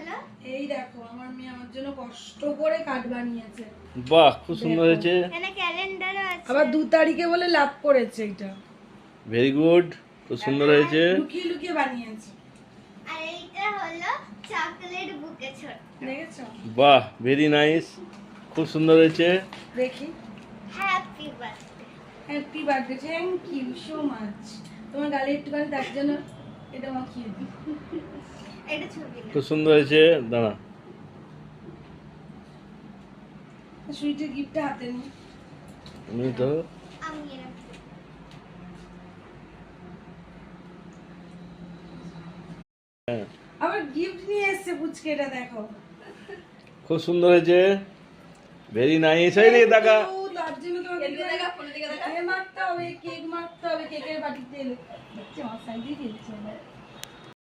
হলো? এই দেখো আমার মেয়ে আমার জন্য কষ্ট করে কার্ড বানিয়েছে। বাহ, খুব সুন্দর হয়েছে। এখানে ক্যালেন্ডারও আছে। আবার 2 তারিখে বলে লাভ করেছে এটা। ভেরি গুড, খুব সুন্দর হয়েছে। লুকিয়ে লুকিয়ে বানিয়েছে। আর এইটা হলো চকলেট বুকে ছোট। দেখেছো? বাহ, ভেরি নাইস, খুব সুন্দর হয়েছে। দেখি। Happy birthday. Happy birthday, thank you so much. তোমার গালে একটুখানি তার জন্য এটা মাখিয়ে দিই। এটা ছবি না। খুব সুন্দর হয়েছে। দাঁড়া, সুইটের গিফটটা হাতে নি। তুমি তো আমি এরকম। হ্যাঁ, আবার গিফট নিয়ে এসেছে পুচকে, এটা দেখো। খুব সুন্দর হয়েছে, ভেরি নাইস। এই দিকে দেখা। তার জন্য তোমাকে মারতে হবে, কেক মারতে হবে, কেকের বাটিতে বাচ্চা আমার সাইডে খেলছে।